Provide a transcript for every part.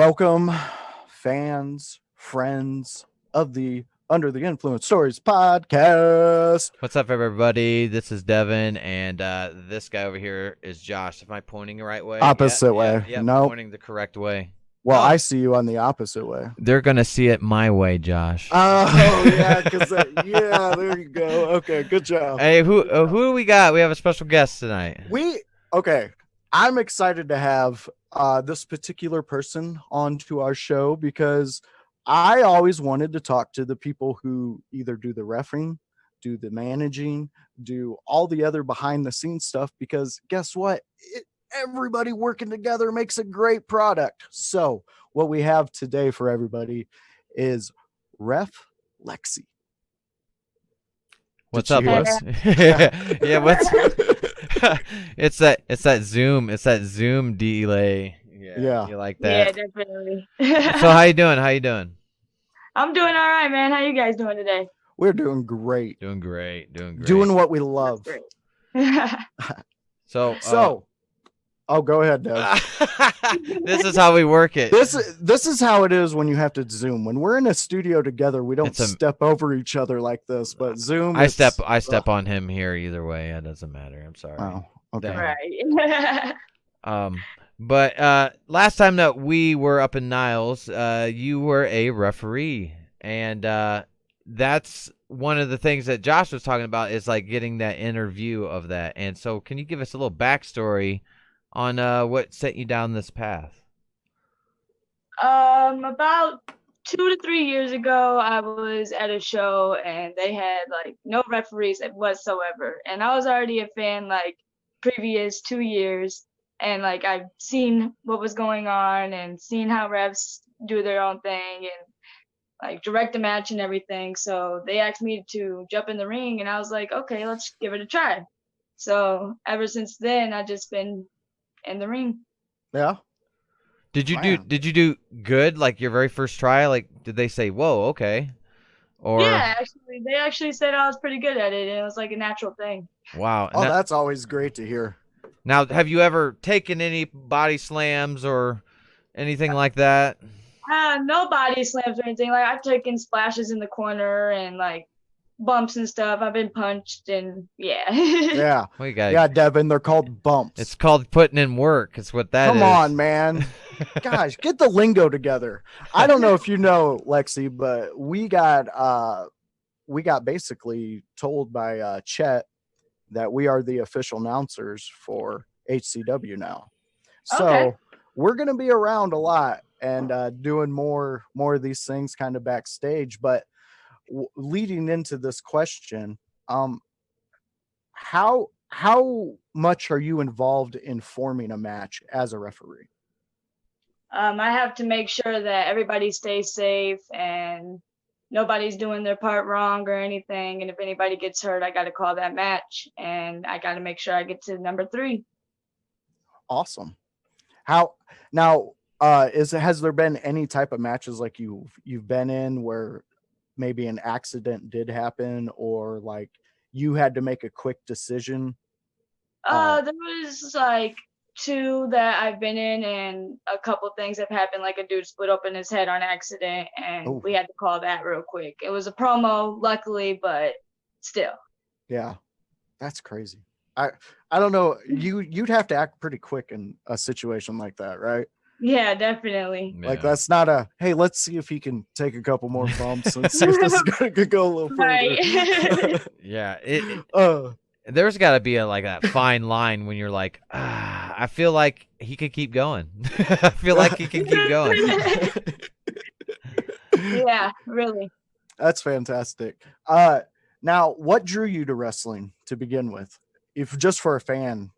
Welcome, fans, friends of the Under the Influence Stories podcast. What's up, everybody? This is Devin, and this guy over here is Josh. Am I pointing the right way? Opposite way. Yeah, No. pointing the correct way. Well, I see you on the opposite way. They're gonna see it my way, Josh. Oh, yeah, there you go. Okay, good job. Hey, who do we got? We have a special guest tonight. I'm excited to have this particular person onto our show because I always wanted to talk to the people who either do the reffing, do the managing, do all the other behind the scenes stuff, because guess what? Everybody working together makes a great product. So what we have today for everybody is REF LEXI. What's up, boss? Yeah, what's it's that Zoom delay. Yeah. You like that? Yeah, definitely. So how you doing? I'm doing all right, man. How you guys doing today? We're doing great. Doing great. Doing what we love. So oh, go ahead, Dev. This is how we work it. This is how it is when you have to Zoom. When we're in a studio together, we don't step over each other like this. But Zoom, I step on him here either way. It doesn't matter. I'm sorry. Oh, okay. Right. But last time that we were up in Niles, you were a referee, and that's one of the things that Josh was talking about is like getting that interview of that. And so, can you give us a little backstory on what set you down this path? About 2 to 3 years ago, I was at a show and they had like no referees whatsoever, and I was already a fan like previous 2 years, and like I've seen what was going on and seen how refs do their own thing and like direct the match and everything. So they asked me to jump in the ring, and I was like, okay, let's give it a try. So ever since then, I've just been in the ring. Yeah. Did you do good? Like your very first try? Like did they say, "Whoa, okay"? Or yeah, they actually said I was pretty good at it, and it was like a natural thing. Wow. Oh, that's always great to hear. Now, have you ever taken any body slams or anything like that? No body slams or anything. Like I've taken splashes in the corner and like bumps and stuff. I've been punched and yeah. Yeah. Well, you got yeah, Devin, they're called bumps. It's called putting in work. It's what that is. Come on, man. Gosh, get the lingo together. I don't know if you know, Lexi, but we got basically told by Chet that we are the official announcers for HCW now. So Okay. we're going to be around a lot and doing more of these things kind of backstage. But leading into this question, how much are you involved in forming a match as a referee? I have to make sure that everybody stays safe and nobody's doing their part wrong or anything. And if anybody gets hurt, I got to call that match, and I got to make sure I get to number 3. Awesome. How now? Has there been any type of matches like you've been in where maybe an accident did happen, or like you had to make a quick decision? There was like 2 that I've been in, and a couple things have happened. Like a dude split open his head on accident, and we had to call that real quick. It was a promo, luckily, but still. Yeah, that's crazy. I don't know. You'd have to act pretty quick in a situation like that, right? Yeah, definitely. Like that's not a, hey, let's see if he can take a couple more bumps and see if this is going to go a little further. Right. Yeah. There's got to be a fine line when you're like, I feel like he could keep going. I feel like he can keep going. Yeah, really. That's fantastic. Now, what drew you to wrestling to begin with? If just for a fan.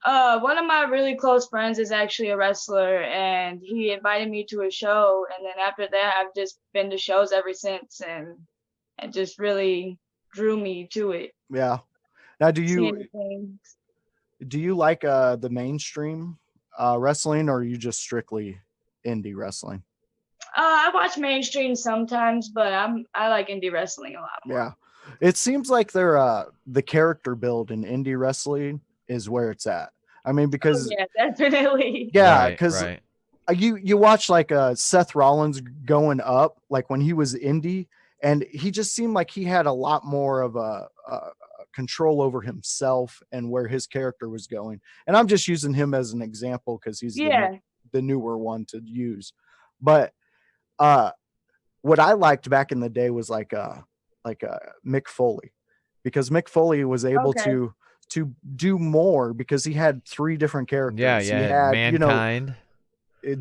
One of my really close friends is actually a wrestler, and he invited me to a show, and then after that I've just been to shows ever since, and it just really drew me to it. Yeah. Now, do you like the mainstream wrestling, or are you just strictly indie wrestling? I watch mainstream sometimes, but I like indie wrestling a lot more. Yeah. It seems like they're the character build in indie wrestling is where it's at. I mean, because yeah, definitely. Yeah, because you watch like Seth Rollins going up, like when he was indie, and he just seemed like he had a lot more of a control over himself and where his character was going. And I'm just using him as an example because he's Yeah. the newer one to use. But what I liked back in the day was like Mick Foley, because Mick Foley was able Okay. to do more because he had 3 different characters. Yeah, He yeah. had, Mankind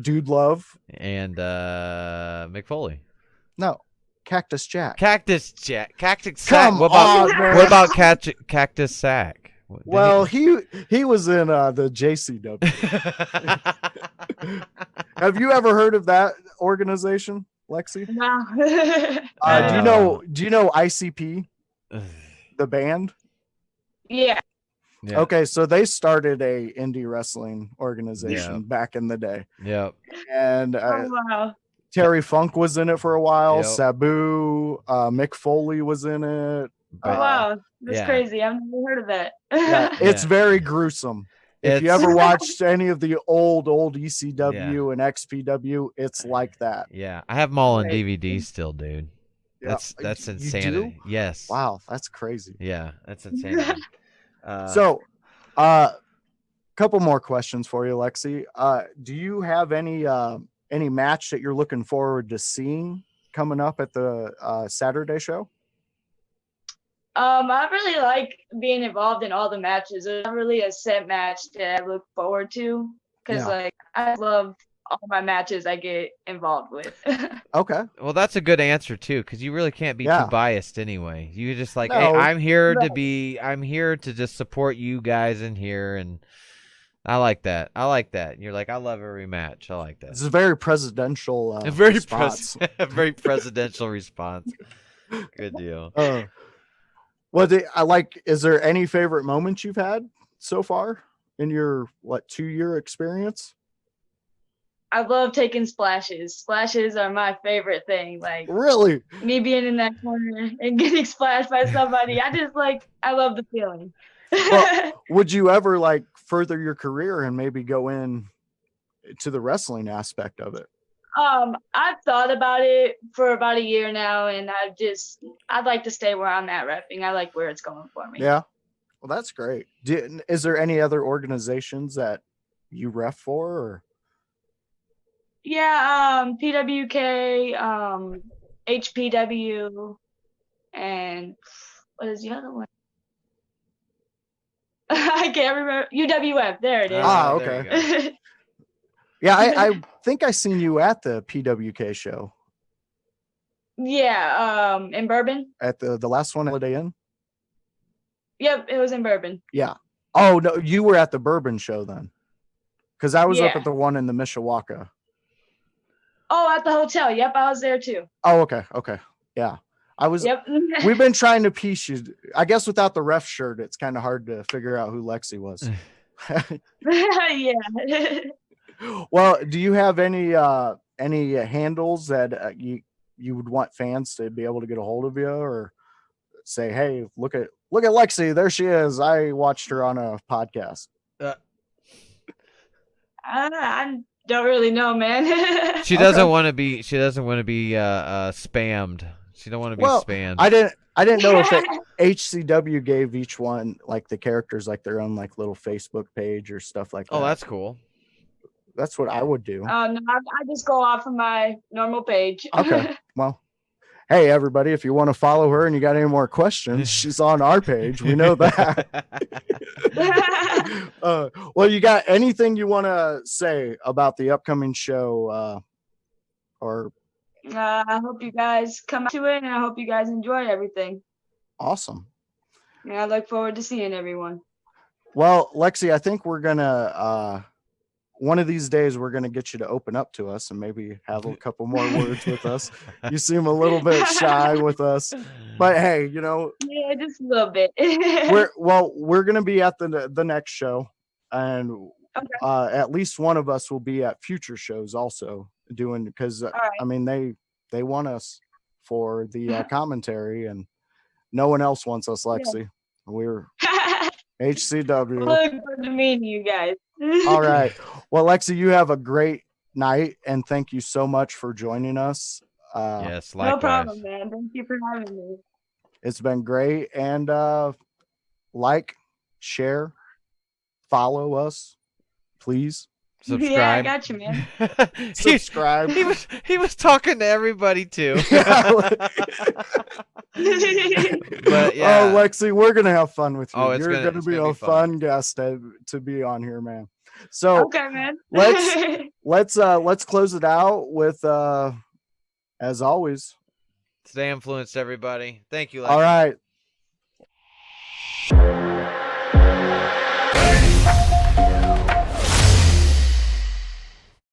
Dude Love. and McFoley. No, Cactus Jack. Cactus Sack. Come What about on, man. what about Cactus Sack? Well, he was in the JCW. Have you ever heard of that organization, Lexi? Wow. Do you know ICP, the band? Yeah. Yeah. Okay, so they started a indie wrestling organization back in the day. Yep. And Oh, wow. Terry Funk was in it for a while. Yep. Sabu, Mick Foley was in it. Oh, wow. That's yeah. crazy. I've never heard of that. Yeah, it's Yeah. very gruesome. If you It's- ever watched any of the old ECW and XPW, it's like that. Yeah, I have them all on Right. DVD still, dude. Yeah. That's You insanity. do? Yes. Wow, that's crazy. Yeah, that's insanity. So, couple more questions for you, Lexi. Do you have any match that you're looking forward to seeing coming up at the Saturday show? I really like being involved in all the matches. There's not really a set match that I look forward to because, like, I love all my matches I get involved with. Okay. Well, that's a good answer too, because you really can't be too biased anyway. You just like, hey, No. I'm here to just support you guys in here, and I like that. You're like, I love every match. I like that. It's a very presidential A very response. very presidential response. Good deal. Is there any favorite moments you've had so far in your 2-year experience? I love taking splashes. Splashes are my favorite thing. Like, Really? me being in that corner and getting splashed by somebody. I love the feeling. Well, would you ever further your career and maybe go in to the wrestling aspect of it? I've thought about it for about a year now, and I'd like to stay where I'm at reffing. I like where it's going for me. Yeah. Well, that's great. Is there any other organizations that you ref for? Or? Yeah, PWK, HPW, and what is the other one? I can't remember. UWF. There it is. Ah, okay. Yeah, I think I seen you at the PWK show. Yeah, in Bourbon. At the last one, Holiday Inn? Yep, it was in Bourbon. Yeah. Oh, no, you were at the Bourbon show then. Because I was up at the one in the Mishawaka. Oh, at the hotel. Yep, I was there too. Oh, okay. Okay. Yeah. I was. Yep. We've been trying to piece you. I guess without the ref shirt, it's kind of hard to figure out who Lexi was. Yeah. Well, do you have any handles that you would want fans to be able to get a hold of you, or say, hey, look at Lexi, there she is. I watched her on a podcast. I don't really know, man. She doesn't want to be. She doesn't want to be spammed. She don't want to be spammed. I didn't know if HCW gave each one the characters their own little Facebook page or stuff like that. Oh, that's cool. That's what I would do. No, I just go off of my normal page. Okay. Well, hey, everybody, if you want to follow her and you got any more questions, she's on our page. We know that. Well, you got anything you want to say about the upcoming show? I hope you guys come to it, and I hope you guys enjoy everything. Awesome. And I look forward to seeing everyone. Well, Lexi, I think we're going to one of these days we're going to get you to open up to us and maybe have a couple more words with us. You seem a little bit shy with us, but hey, yeah, just a little bit. we're going to be at the next show, and at least one of us will be at future shows also doing, because I mean, they want us for the commentary, and no one else wants us, Lexi. Yeah. We're HCW. Look good to meet you guys. All right. Well, Lexi, you have a great night, and thank you so much for joining us. Yes, No likewise. problem, man. Thank you for having me. It's been great. And like, share, follow us, please. Subscribe. Yeah, I got you, man. Subscribe. He was talking to everybody too. But yeah. Oh, Lexi, we're gonna have fun with you. Oh, it's You're gonna be be a fun guest to be on here, man. So Okay, man. let's close it out with as always. Stay influenced, everybody. Thank you, Lexi. All right.